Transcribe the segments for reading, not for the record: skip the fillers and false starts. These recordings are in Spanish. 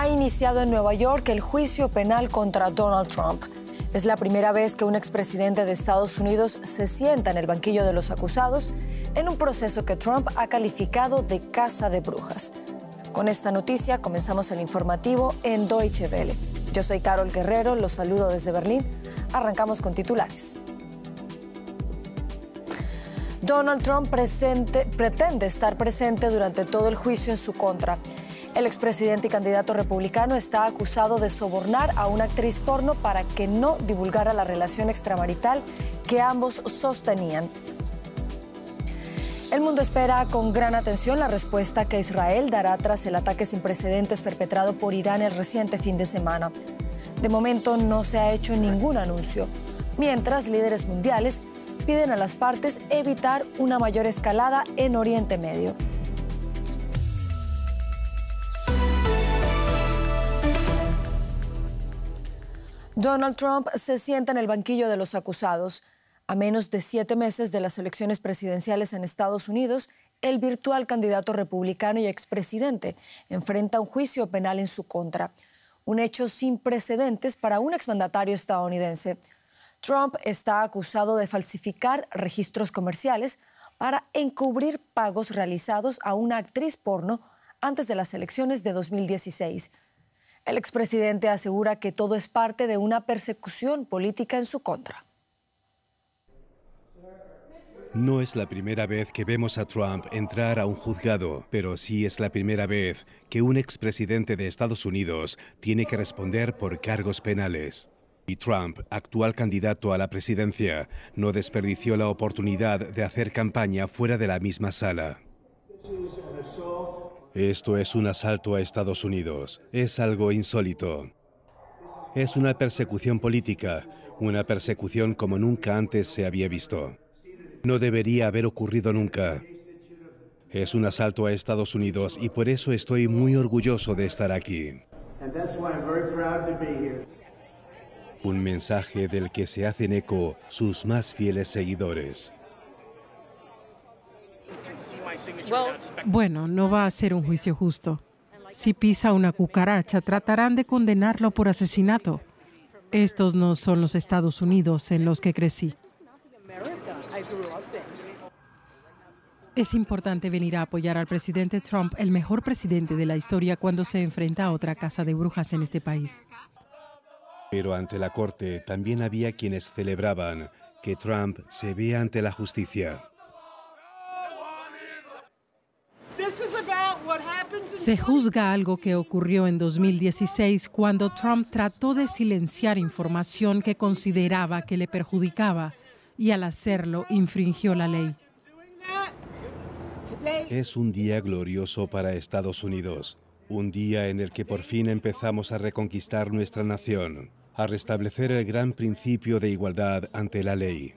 Ha iniciado en Nueva York el juicio penal contra Donald Trump. Es la primera vez que un expresidente de Estados Unidos se sienta en el banquillo de los acusados en un proceso que Trump ha calificado de caza de brujas. Con esta noticia comenzamos el informativo en Deutsche Welle. Yo soy Carol Guerrero, los saludo desde Berlín. Arrancamos con titulares. Donald Trump pretende estar presente durante todo el juicio en su contra. El expresidente y candidato republicano está acusado de sobornar a una actriz porno para que no divulgara la relación extramarital que ambos sostenían. El mundo espera con gran atención la respuesta que Israel dará tras el ataque sin precedentes perpetrado por Irán el reciente fin de semana. De momento no se ha hecho ningún anuncio, mientras líderes mundiales piden a las partes evitar una mayor escalada en Oriente Medio. Donald Trump se sienta en el banquillo de los acusados. A menos de 7 meses de las elecciones presidenciales en Estados Unidos, el virtual candidato republicano y expresidente enfrenta un juicio penal en su contra, un hecho sin precedentes para un exmandatario estadounidense. Trump está acusado de falsificar registros comerciales para encubrir pagos realizados a una actriz porno antes de las elecciones de 2016. El expresidente asegura que todo es parte de una persecución política en su contra. No es la primera vez que vemos a Trump entrar a un juzgado, pero sí es la primera vez que un expresidente de Estados Unidos tiene que responder por cargos penales. Y Trump, actual candidato a la presidencia, no desperdició la oportunidad de hacer campaña fuera de la misma sala. Esto es un asalto a Estados Unidos. Es algo insólito. Es una persecución política, una persecución como nunca antes se había visto. No debería haber ocurrido nunca. Es un asalto a Estados Unidos y por eso estoy muy orgulloso de estar aquí. Un mensaje del que se hacen eco sus más fieles seguidores. Bueno, no va a ser un juicio justo. Si pisa una cucaracha, tratarán de condenarlo por asesinato. Estos no son los Estados Unidos en los que crecí. Es importante venir a apoyar al presidente Trump, el mejor presidente de la historia, cuando se enfrenta a otra caza de brujas en este país. Pero ante la corte también había quienes celebraban que Trump se vea ante la justicia. Se juzga algo que ocurrió en 2016 cuando Trump trató de silenciar información que consideraba que le perjudicaba y al hacerlo infringió la ley. Es un día glorioso para Estados Unidos, un día en el que por fin empezamos a reconquistar nuestra nación, a restablecer el gran principio de igualdad ante la ley.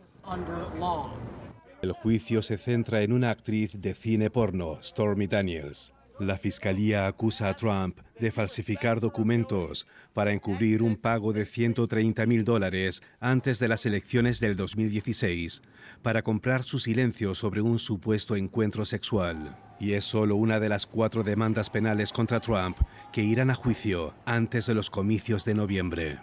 El juicio se centra en una actriz de cine porno, Stormy Daniels. La fiscalía acusa a Trump de falsificar documentos para encubrir un pago de $130.000 antes de las elecciones del 2016 para comprar su silencio sobre un supuesto encuentro sexual. Y es solo una de las 4 demandas penales contra Trump que irán a juicio antes de los comicios de noviembre.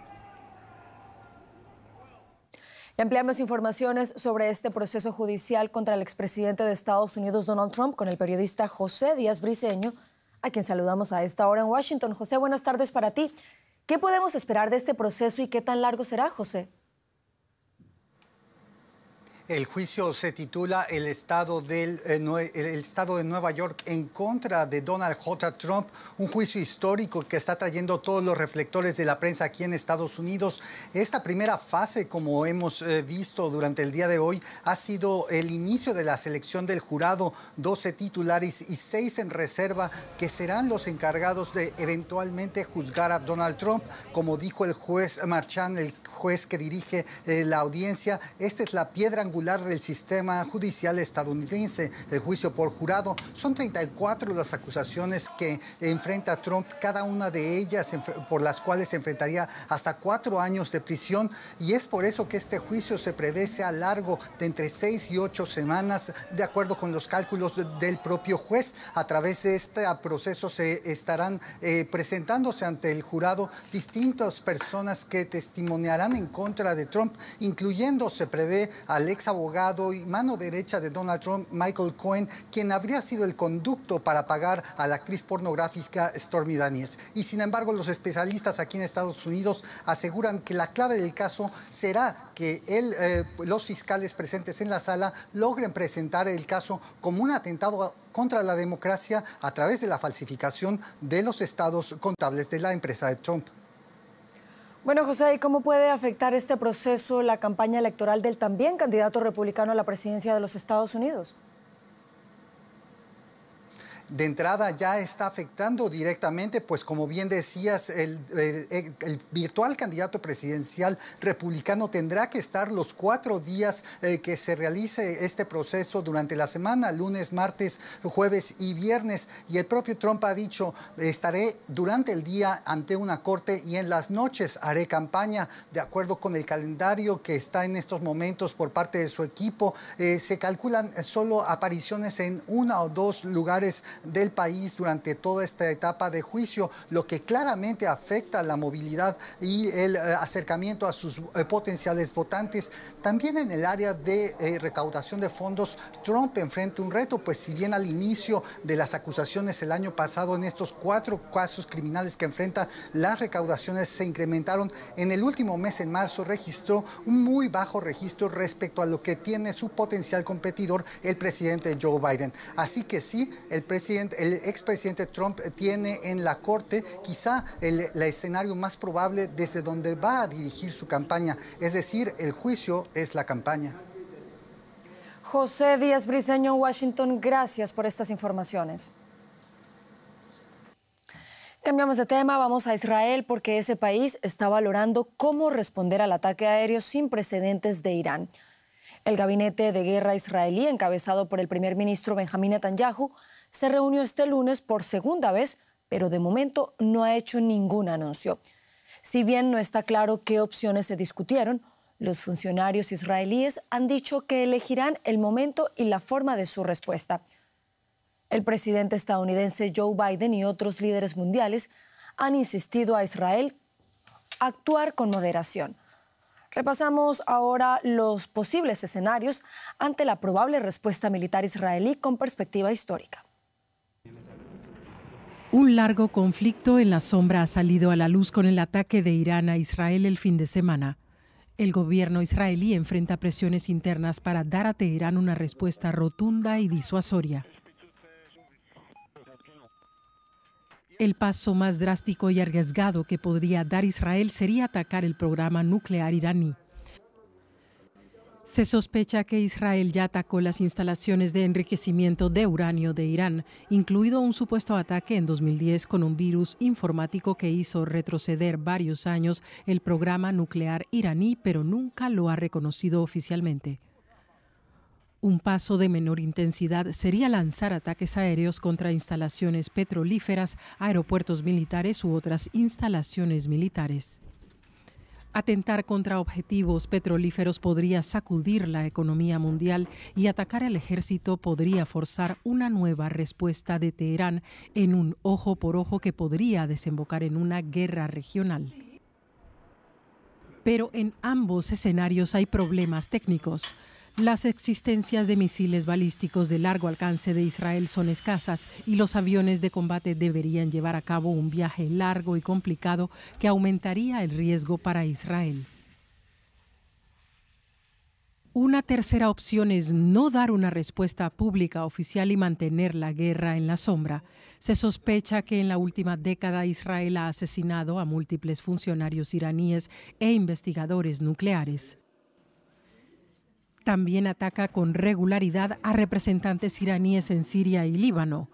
Y ampliamos informaciones sobre este proceso judicial contra el expresidente de Estados Unidos, Donald Trump, con el periodista José Díaz Briceño, a quien saludamos a esta hora en Washington. José, buenas tardes para ti. ¿Qué podemos esperar de este proceso y qué tan largo será, José? El juicio se titula el estado de Nueva York en contra de Donald J. Trump, un juicio histórico que está trayendo todos los reflectores de la prensa aquí en Estados Unidos. Esta primera fase, como hemos visto durante el día de hoy, ha sido el inicio de la selección del jurado, 12 titulares y 6 en reserva, que serán los encargados de eventualmente juzgar a Donald Trump. Como dijo el juez Marchand, el juez que dirige la audiencia, esta es la piedra angular irregular del sistema judicial estadounidense. El juicio por jurado son 34 las acusaciones que enfrenta Trump, cada una de ellas por las cuales se enfrentaría hasta 4 años de prisión, y es por eso que este juicio se prevé sea largo, de entre 6 y 8 semanas, de acuerdo con los cálculos del propio juez. A través de este proceso se estarán presentándose ante el jurado distintas personas que testimoniarán en contra de Trump, incluyendo, se prevé, al ex abogado y mano derecha de Donald Trump, Michael Cohen, quien habría sido el conducto para pagar a la actriz pornográfica Stormy Daniels. Y sin embargo, los especialistas aquí en Estados Unidos aseguran que la clave del caso será que los fiscales presentes en la sala logren presentar el caso como un atentado contra la democracia a través de la falsificación de los estados contables de la empresa de Trump. Bueno, José, ¿y cómo puede afectar este proceso la campaña electoral del también candidato republicano a la presidencia de los Estados Unidos? De entrada ya está afectando directamente, pues como bien decías, el virtual candidato presidencial republicano tendrá que estar los 4 días que se realice este proceso durante la semana, lunes, martes, jueves y viernes. Y el propio Trump ha dicho, estaré durante el día ante una corte y en las noches haré campaña. De acuerdo con el calendario que está en estos momentos por parte de su equipo, se calculan solo apariciones en 1 o 2 lugares del país durante toda esta etapa de juicio, lo que claramente afecta la movilidad y el acercamiento a sus potenciales votantes. También en el área de recaudación de fondos, Trump enfrenta un reto, pues si bien al inicio de las acusaciones el año pasado en estos 4 casos criminales que enfrenta, las recaudaciones se incrementaron, en el último mes, en marzo, registró un muy bajo registro respecto a lo que tiene su potencial competidor, el presidente Joe Biden. Así que sí, el expresidente Trump tiene en la corte quizá el escenario más probable desde donde va a dirigir su campaña, es decir, el juicio es la campaña. José Díaz Briceño, Washington, gracias por estas informaciones. Cambiamos de tema, vamos a Israel porque ese país está valorando cómo responder al ataque aéreo sin precedentes de Irán. El gabinete de guerra israelí, encabezado por el primer ministro Benjamín Netanyahu, se reunió este lunes por segunda vez, pero de momento no ha hecho ningún anuncio. Si bien no está claro qué opciones se discutieron, los funcionarios israelíes han dicho que elegirán el momento y la forma de su respuesta. El presidente estadounidense Joe Biden y otros líderes mundiales han insistido a Israel a actuar con moderación. Repasamos ahora los posibles escenarios ante la probable respuesta militar israelí con perspectiva histórica. Un largo conflicto en la sombra ha salido a la luz con el ataque de Irán a Israel el fin de semana. El gobierno israelí enfrenta presiones internas para dar a Teherán una respuesta rotunda y disuasoria. El paso más drástico y arriesgado que podría dar Israel sería atacar el programa nuclear iraní. Se sospecha que Israel ya atacó las instalaciones de enriquecimiento de uranio de Irán, incluido un supuesto ataque en 2010 con un virus informático que hizo retroceder varios años el programa nuclear iraní, pero nunca lo ha reconocido oficialmente. Un paso de menor intensidad sería lanzar ataques aéreos contra instalaciones petrolíferas, aeropuertos militares u otras instalaciones militares. Atentar contra objetivos petrolíferos podría sacudir la economía mundial y atacar al ejército podría forzar una nueva respuesta de Teherán en un ojo por ojo que podría desembocar en una guerra regional. Pero en ambos escenarios hay problemas técnicos. Las existencias de misiles balísticos de largo alcance de Israel son escasas y los aviones de combate deberían llevar a cabo un viaje largo y complicado que aumentaría el riesgo para Israel. Una tercera opción es no dar una respuesta pública oficial y mantener la guerra en la sombra. Se sospecha que en la última década Israel ha asesinado a múltiples funcionarios iraníes e investigadores nucleares. También ataca con regularidad a representantes iraníes en Siria y Líbano.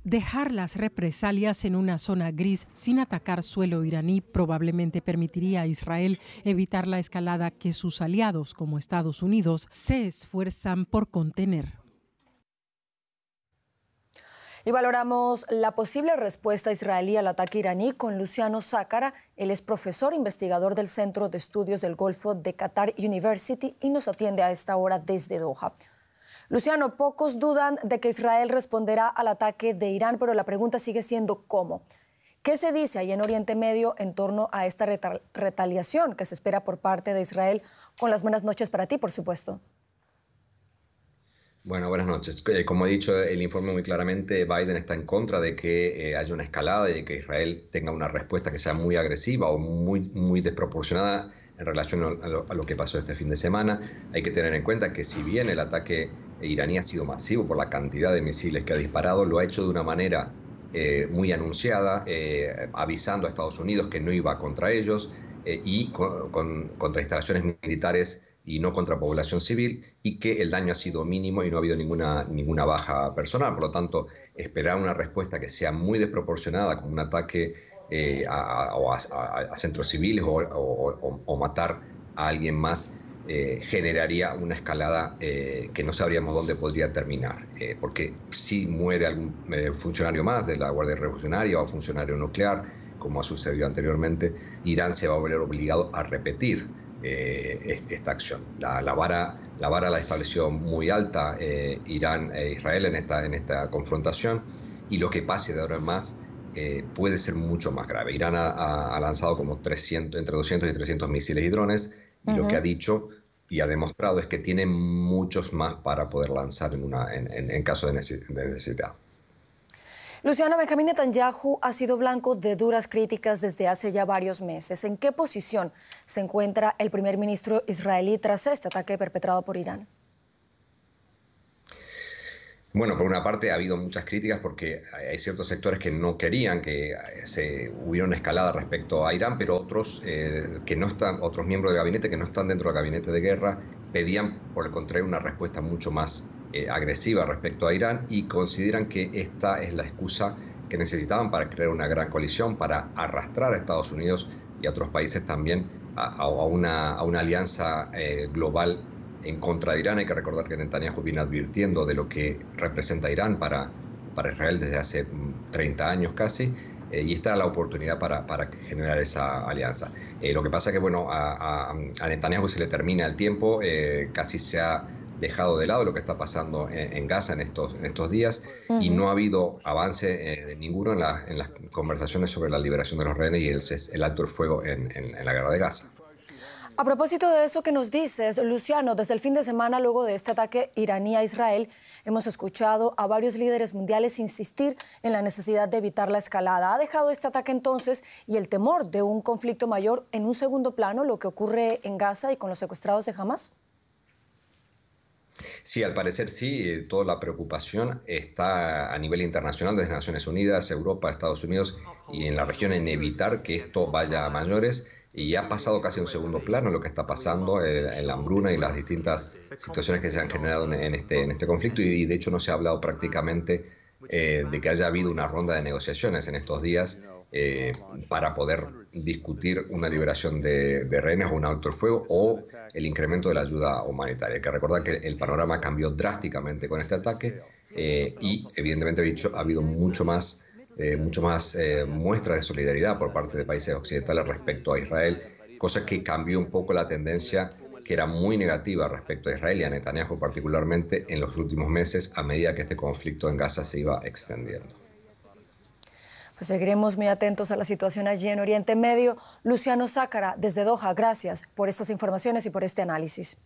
Dejar las represalias en una zona gris sin atacar suelo iraní probablemente permitiría a Israel evitar la escalada que sus aliados, como Estados Unidos, se esfuerzan por contener. Y valoramos la posible respuesta israelí al ataque iraní con Luciano Sácara. Él es profesor investigador del Centro de Estudios del Golfo de Qatar University y nos atiende a esta hora desde Doha. Luciano, pocos dudan de que Israel responderá al ataque de Irán, pero la pregunta sigue siendo ¿cómo? ¿Qué se dice ahí en Oriente Medio en torno a esta retaliación que se espera por parte de Israel? Con las buenas noches para ti, por supuesto. Bueno, buenas noches. Como he dicho el informe muy claramente, Biden está en contra de que haya una escalada y de que Israel tenga una respuesta que sea muy agresiva o muy desproporcionada en relación a lo que pasó este fin de semana. Hay que tener en cuenta que si bien el ataque iraní ha sido masivo por la cantidad de misiles que ha disparado, lo ha hecho de una manera muy anunciada, avisando a Estados Unidos que no iba contra ellos y contra instalaciones militares y no contra población civil, y que el daño ha sido mínimo y no ha habido ninguna baja personal. Por lo tanto, esperar una respuesta que sea muy desproporcionada, como un ataque a centros civiles o matar a alguien más, generaría una escalada que no sabríamos dónde podría terminar. Porque si muere algún funcionario más de la Guardia Revolucionaria o funcionario nuclear, como ha sucedido anteriormente, Irán se va a ver obligado a repetir esta acción. La vara la estableció muy alta Irán e Israel en esta confrontación, y lo que pase de ahora en más puede ser mucho más grave. Irán ha lanzado como entre 200 y 300 misiles y drones, y lo que ha dicho y ha demostrado es que tiene muchos más para poder lanzar en caso de necesidad. Luciano, Benjamín Netanyahu ha sido blanco de duras críticas desde hace ya varios meses. ¿En qué posición se encuentra el primer ministro israelí tras este ataque perpetrado por Irán? Bueno, por una parte ha habido muchas críticas porque hay ciertos sectores que no querían que hubiera una escalada respecto a Irán, pero otros otros miembros del gabinete que no están dentro del gabinete de guerra pedían, por el contrario, una respuesta mucho más agresiva respecto a Irán, y consideran que esta es la excusa que necesitaban para crear una gran coalición, para arrastrar a Estados Unidos y a otros países también a una alianza global en contra de Irán. Hay que recordar que Netanyahu viene advirtiendo de lo que representa Irán para Israel desde hace 30 años casi, y esta era la oportunidad para generar esa alianza. Lo que pasa es que bueno, a Netanyahu se le termina el tiempo, casi se ha dejado de lado lo que está pasando en Gaza en estos días, y no ha habido avance ninguno en las conversaciones sobre la liberación de los rehenes y el alto el fuego en la guerra de Gaza. A propósito de eso que nos dices, Luciano, desde el fin de semana, luego de este ataque iraní a Israel, hemos escuchado a varios líderes mundiales insistir en la necesidad de evitar la escalada. ¿Ha dejado este ataque entonces y el temor de un conflicto mayor en un segundo plano, lo que ocurre en Gaza y con los secuestrados de Hamas? Sí, al parecer sí. Toda la preocupación está a nivel internacional, desde Naciones Unidas, Europa, Estados Unidos y en la región, en evitar que esto vaya a mayores. Y ha pasado casi a un segundo plano lo que está pasando, la hambruna y las distintas situaciones que se han generado en este conflicto, y de hecho no se ha hablado prácticamente de que haya habido una ronda de negociaciones en estos días para poder discutir una liberación de rehenes o un alto el fuego o el incremento de la ayuda humanitaria. Hay que recordar que el panorama cambió drásticamente con este ataque y evidentemente ha habido mucho más muestras de solidaridad por parte de países occidentales respecto a Israel, cosa que cambió un poco la tendencia que era muy negativa respecto a Israel y a Netanyahu particularmente en los últimos meses, a medida que este conflicto en Gaza se iba extendiendo. Pues seguiremos muy atentos a la situación allí en Oriente Medio. Luciano Sácara, desde Doha, gracias por estas informaciones y por este análisis.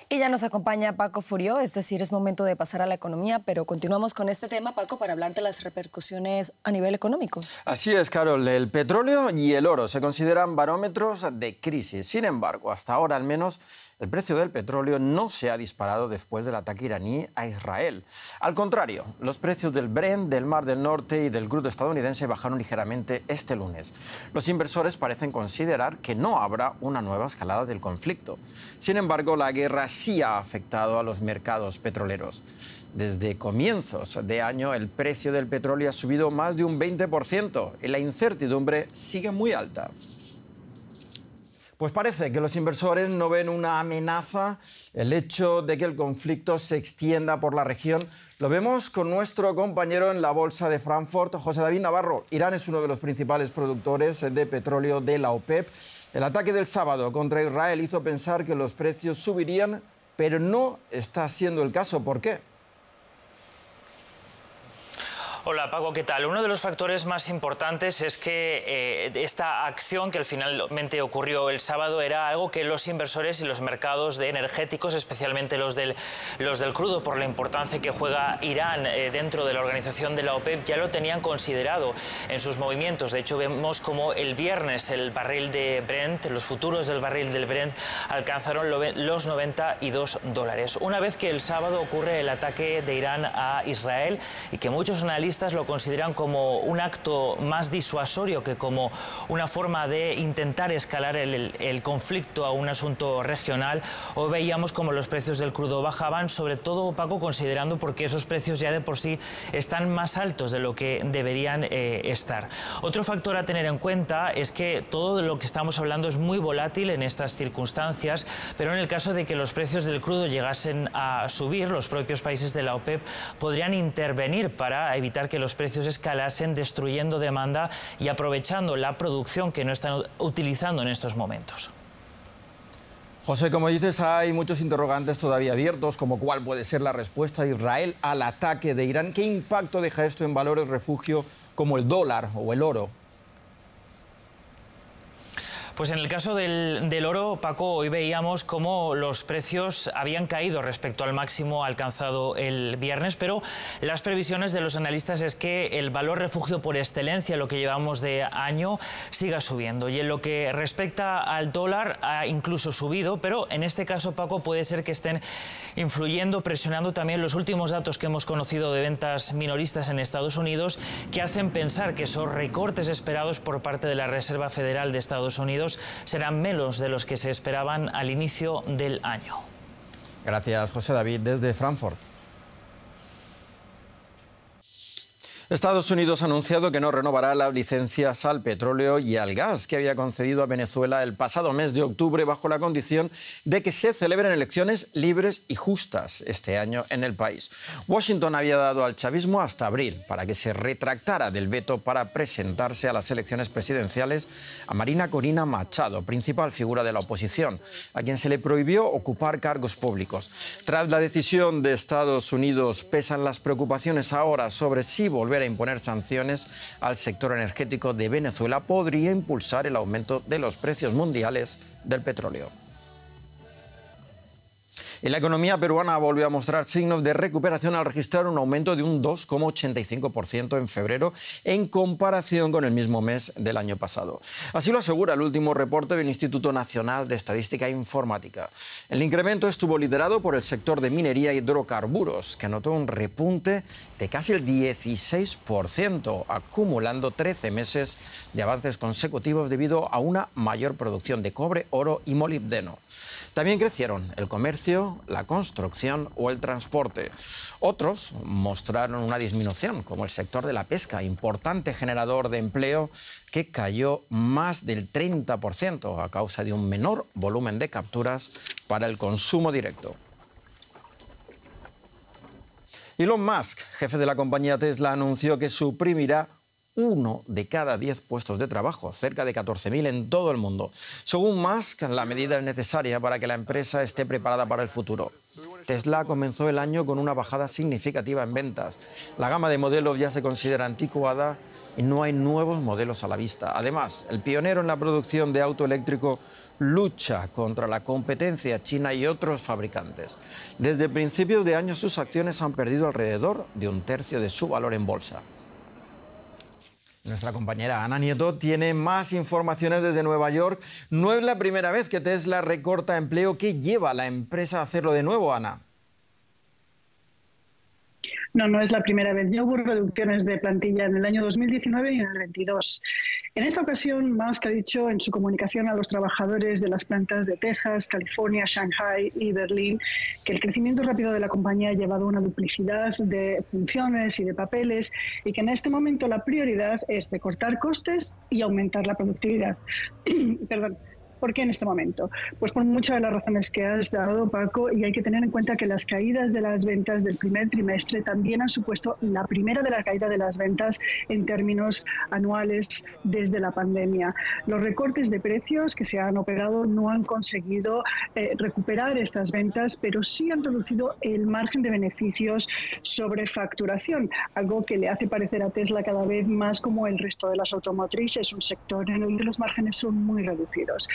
Y ya nos acompaña Paco Furió, es decir, es momento de pasar a la economía, pero continuamos con este tema, Paco, para hablar de las repercusiones a nivel económico. Así es, Carol. El petróleo y el oro se consideran barómetros de crisis. Sin embargo, hasta ahora al menos, el precio del petróleo no se ha disparado después del ataque iraní a Israel. Al contrario, los precios del Brent, del Mar del Norte y del crudo estadounidense bajaron ligeramente este lunes. Los inversores parecen considerar que no habrá una nueva escalada del conflicto. Sin embargo, la guerra sí ha afectado a los mercados petroleros. Desde comienzos de año el precio del petróleo ha subido más de un 20% y la incertidumbre sigue muy alta. Pues parece que los inversores no ven una amenaza. El hecho de que el conflicto se extienda por la región lo vemos con nuestro compañero en la Bolsa de Frankfurt, José David Navarro. Irán es uno de los principales productores de petróleo de la OPEP. El ataque del sábado contra Israel hizo pensar que los precios subirían, pero no está siendo el caso. ¿Por qué? Hola Paco, ¿qué tal? Uno de los factores más importantes es que esta acción que finalmente ocurrió el sábado era algo que los inversores y los mercados de energéticos, especialmente los del crudo, por la importancia que juega Irán dentro de la organización de la OPEP, ya lo tenían considerado en sus movimientos. De hecho, vemos como el viernes el barril de Brent, los futuros del barril del Brent alcanzaron los $92. Una vez que el sábado ocurre el ataque de Irán a Israel y que muchos analistas lo consideran como un acto más disuasorio que como una forma de intentar escalar el conflicto a un asunto regional, o veíamos como los precios del crudo bajaban, sobre todo, Paco, considerando porque esos precios ya de por sí están más altos de lo que deberían estar. Otro factor a tener en cuenta es que todo de lo que estamos hablando es muy volátil en estas circunstancias, pero en el caso de que los precios del crudo llegasen a subir, los propios países de la OPEP podrían intervenir para evitar que los precios escalasen, destruyendo demanda y aprovechando la producción que no están utilizando en estos momentos. José, como dices, hay muchos interrogantes todavía abiertos, como cuál puede ser la respuesta de Israel al ataque de Irán. ¿Qué impacto deja esto en valores refugio como el dólar o el oro? Pues en el caso del oro, Paco, hoy veíamos cómo los precios habían caído respecto al máximo alcanzado el viernes, pero las previsiones de los analistas es que el valor refugio por excelencia, lo que llevamos de año, siga subiendo. Y en lo que respecta al dólar, ha incluso subido, pero en este caso, Paco, puede ser que estén influyendo, presionando también los últimos datos que hemos conocido de ventas minoristas en Estados Unidos, que hacen pensar que esos recortes esperados por parte de la Reserva Federal de Estados Unidos serán menos de los que se esperaban al inicio del año. Gracias, José David, desde Frankfurt. Estados Unidos ha anunciado que no renovará las licencias al petróleo y al gas que había concedido a Venezuela el pasado mes de octubre bajo la condición de que se celebren elecciones libres y justas este año en el país. Washington había dado al chavismo hasta abril para que se retractara del veto para presentarse a las elecciones presidenciales a Marina Corina Machado, principal figura de la oposición, a quien se le prohibió ocupar cargos públicos. Tras la decisión de Estados Unidos, pesan las preocupaciones ahora sobre si volver a imponer sanciones al sector energético de Venezuela podría impulsar el aumento de los precios mundiales del petróleo. Y la economía peruana volvió a mostrar signos de recuperación al registrar un aumento de un 2,85% en febrero en comparación con el mismo mes del año pasado. Así lo asegura el último reporte del Instituto Nacional de Estadística e Informática. El incremento estuvo liderado por el sector de minería y hidrocarburos, que anotó un repunte de casi el 16%, acumulando 13 meses de avances consecutivos debido a una mayor producción de cobre, oro y molibdeno. También crecieron el comercio, la construcción o el transporte. Otros mostraron una disminución, como el sector de la pesca, importante generador de empleo, que cayó más del 30% a causa de un menor volumen de capturas para el consumo directo. Elon Musk, jefe de la compañía Tesla, anunció que suprimirá 1 de cada 10 puestos de trabajo, cerca de 14.000 en todo el mundo. Según Musk, la medida es necesaria para que la empresa esté preparada para el futuro. Tesla comenzó el año con una bajada significativa en ventas. La gama de modelos ya se considera anticuada y no hay nuevos modelos a la vista. Además, el pionero en la producción de auto eléctrico lucha contra la competencia china y otros fabricantes. Desde principios de año sus acciones han perdido alrededor de un tercio de su valor en bolsa. Nuestra compañera Ana Nieto tiene más informaciones desde Nueva York. No es la primera vez que Tesla recorta empleo. ¿Qué lleva a la empresa a hacerlo de nuevo, Ana? No es la primera vez. Ya hubo reducciones de plantilla en el año 2019 y en el 22. En esta ocasión, Musk ha dicho en su comunicación a los trabajadores de las plantas de Texas, California, Shanghai y Berlín que el crecimiento rápido de la compañía ha llevado a una duplicidad de funciones y de papeles y que en este momento la prioridad es recortar costes y aumentar la productividad. Perdón. ¿Por qué en este momento? Pues por muchas de las razones que has dado, Paco, y hay que tener en cuenta que las caídas de las ventas del primer trimestre también han supuesto la primera de la caída de las ventas en términos anuales desde la pandemia. Los recortes de precios que se han operado no han conseguido recuperar estas ventas, pero sí han reducido el margen de beneficios sobre facturación, algo que le hace parecer a Tesla cada vez más como el resto de las automotrices, un sector en el que los márgenes son muy reducidos.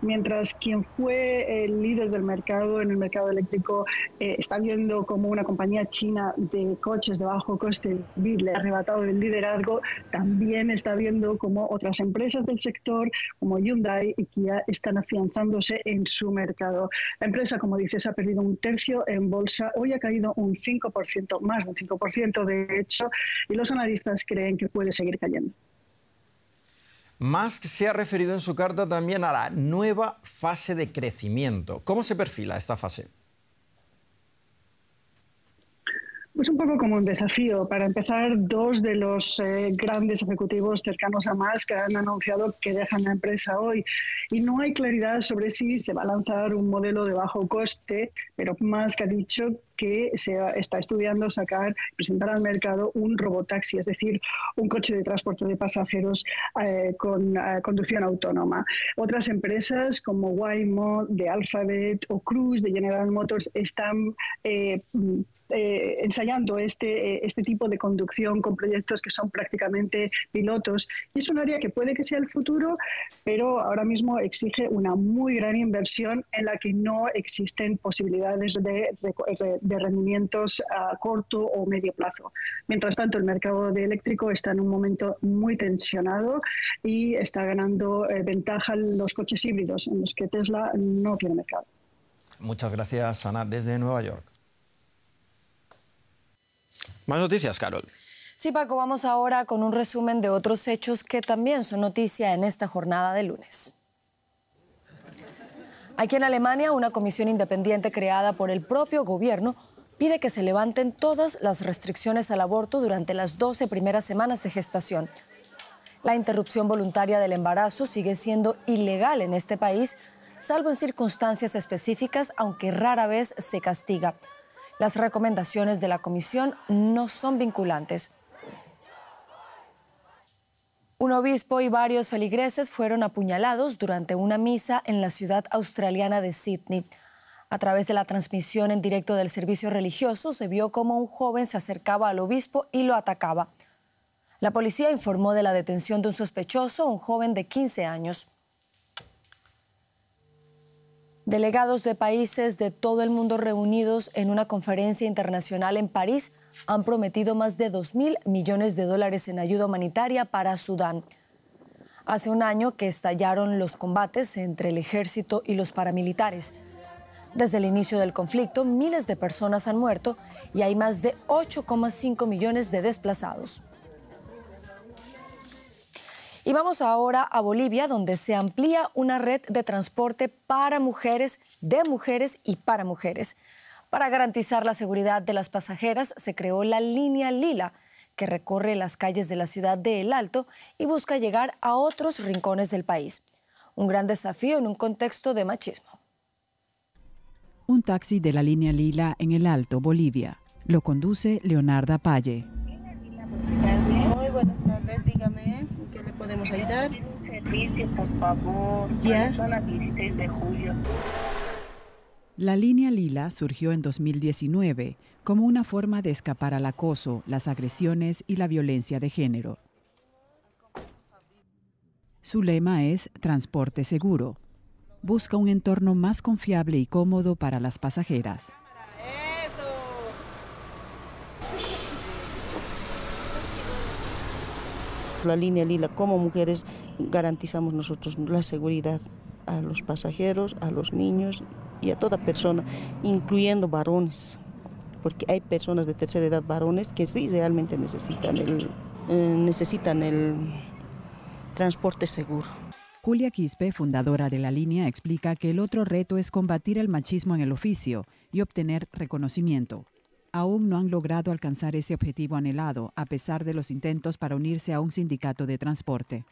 Mientras quien fue el líder del mercado en el mercado eléctrico está viendo como una compañía china de coches de bajo coste le ha arrebatado el liderazgo, también está viendo como otras empresas del sector como Hyundai y Kia están afianzándose en su mercado. La empresa, como dices, ha perdido un tercio en bolsa, hoy ha caído un 5%, más de un 5% de hecho, y los analistas creen que puede seguir cayendo. Musk se ha referido en su carta también a la nueva fase de crecimiento. ¿Cómo se perfila esta fase? Pues un poco como un desafío. Para empezar, dos de los grandes ejecutivos cercanos a Musk han anunciado que dejan la empresa hoy y no hay claridad sobre si se va a lanzar un modelo de bajo coste, pero Musk ha dicho que se está estudiando presentar al mercado un robotaxi, es decir, un coche de transporte de pasajeros con conducción autónoma. Otras empresas como Waymo, de Alphabet o Cruise, de General Motors, están ensayando este tipo de conducción con proyectos que son prácticamente pilotos. Y es un área que puede que sea el futuro, pero ahora mismo exige una muy gran inversión en la que no existen posibilidades de rendimientos a corto o medio plazo. Mientras tanto, el mercado de eléctrico está en un momento muy tensionado y está ganando ventaja los coches híbridos, en los que Tesla no tiene mercado. Muchas gracias, Ana, desde Nueva York. Más noticias, Carol. Sí, Paco, vamos ahora con un resumen de otros hechos que también son noticia en esta jornada de lunes. Aquí en Alemania, una comisión independiente creada por el propio gobierno pide que se levanten todas las restricciones al aborto durante las 12 primeras semanas de gestación. La interrupción voluntaria del embarazo sigue siendo ilegal en este país, salvo en circunstancias específicas, aunque rara vez se castiga. Las recomendaciones de la comisión no son vinculantes. Un obispo y varios feligreses fueron apuñalados durante una misa en la ciudad australiana de Sydney. A través de la transmisión en directo del servicio religioso se vio cómo un joven se acercaba al obispo y lo atacaba. La policía informó de la detención de un sospechoso, un joven de 15 años. Delegados de países de todo el mundo reunidos en una conferencia internacional en París han prometido más de 2.000 millones de dólares en ayuda humanitaria para Sudán. Hace un año que estallaron los combates entre el ejército y los paramilitares. Desde el inicio del conflicto, miles de personas han muerto y hay más de 8,5 millones de desplazados. Y vamos ahora a Bolivia, donde se amplía una red de transporte para mujeres, de mujeres y para mujeres. Para garantizar la seguridad de las pasajeras, se creó la línea Lila, que recorre las calles de la ciudad de El Alto y busca llegar a otros rincones del país. Un gran desafío en un contexto de machismo. Un taxi de la línea Lila en El Alto, Bolivia. Lo conduce Leonarda Palle. Muy buenas tardes, dígame, ¿en qué le podemos ayudar? Un servicio, por favor, ¿Ya? para la zona 16 de julio. La línea Lila surgió en 2019 como una forma de escapar al acoso, las agresiones y la violencia de género. Su lema es Transporte Seguro. Busca un entorno más confiable y cómodo para las pasajeras. La línea Lila, como mujeres, garantizamos nosotros la seguridad a los pasajeros, a los niños y a toda persona, incluyendo varones. porque hay personas de tercera edad, varones, que sí realmente necesitan el transporte seguro. Julia Quispe, fundadora de la línea, explica que el otro reto es combatir el machismo en el oficio y obtener reconocimiento. Aún no han logrado alcanzar ese objetivo anhelado, a pesar de los intentos para unirse a un sindicato de transporte.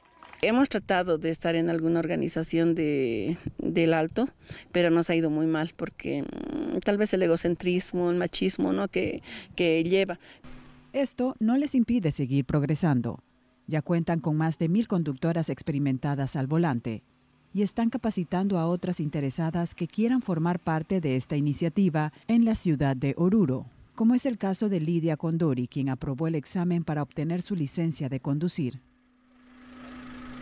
Hemos tratado de estar en alguna organización del Alto, pero nos ha ido muy mal porque tal vez el egocentrismo, el machismo, ¿no? que lleva. Esto no les impide seguir progresando. Ya cuentan con más de 1000 conductoras experimentadas al volante y están capacitando a otras interesadas que quieran formar parte de esta iniciativa en la ciudad de Oruro, como es el caso de Lidia Condori, quien aprobó el examen para obtener su licencia de conducir.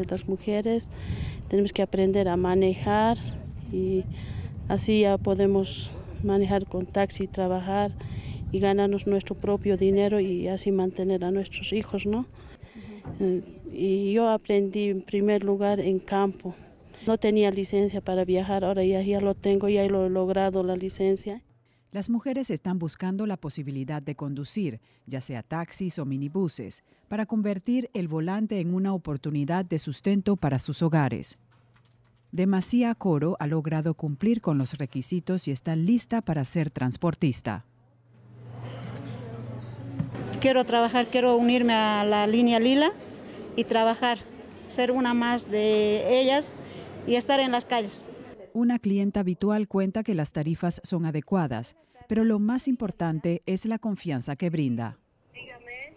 Las mujeres tenemos que aprender a manejar y así ya podemos manejar con taxi, trabajar y ganarnos nuestro propio dinero y así mantener a nuestros hijos, ¿no? Y yo aprendí en primer lugar en campo. No tenía licencia para viajar, ahora ya lo tengo, ya lo he logrado la licencia. Las mujeres están buscando la posibilidad de conducir, ya sea taxis o minibuses, para convertir el volante en una oportunidad de sustento para sus hogares. Demasía Coro ha logrado cumplir con los requisitos y está lista para ser transportista. Quiero trabajar, quiero unirme a la línea Lila y trabajar, ser una más de ellas y estar en las calles. Una clienta habitual cuenta que las tarifas son adecuadas, pero lo más importante es la confianza que brinda.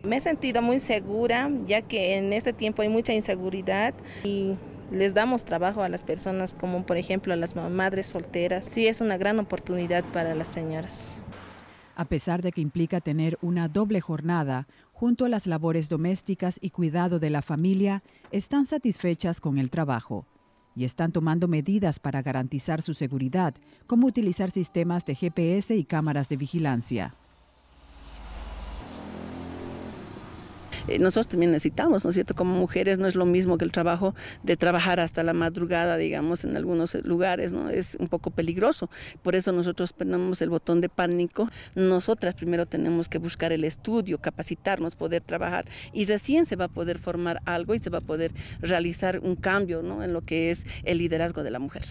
Me he sentido muy segura, ya que en este tiempo hay mucha inseguridad y les damos trabajo a las personas, como por ejemplo a las madres solteras. Sí, es una gran oportunidad para las señoras. A pesar de que implica tener una doble jornada, junto a las labores domésticas y cuidado de la familia, están satisfechas con el trabajo y están tomando medidas para garantizar su seguridad, como utilizar sistemas de GPS y cámaras de vigilancia. Nosotros también necesitamos, ¿no es cierto? Como mujeres no es lo mismo que el trabajo de trabajar hasta la madrugada, digamos, en algunos lugares, ¿no? Es un poco peligroso. Por eso nosotros ponemos el botón de pánico. Nosotras primero tenemos que buscar el estudio, capacitarnos, poder trabajar y recién se va a poder formar algo y se va a poder realizar un cambio, ¿no? En lo que es el liderazgo de la mujer.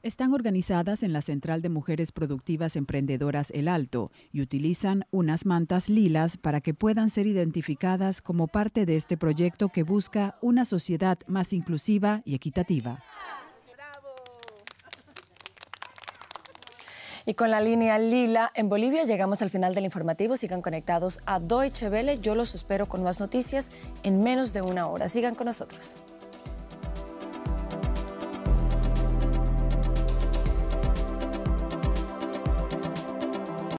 Están organizadas en la Central de Mujeres Productivas Emprendedoras El Alto y utilizan unas mantas lilas para que puedan ser identificadas como parte de este proyecto que busca una sociedad más inclusiva y equitativa. Y con la línea Lila en Bolivia llegamos al final del informativo. Sigan conectados a Deutsche Welle. Yo los espero con más noticias en menos de una hora. Sigan con nosotros.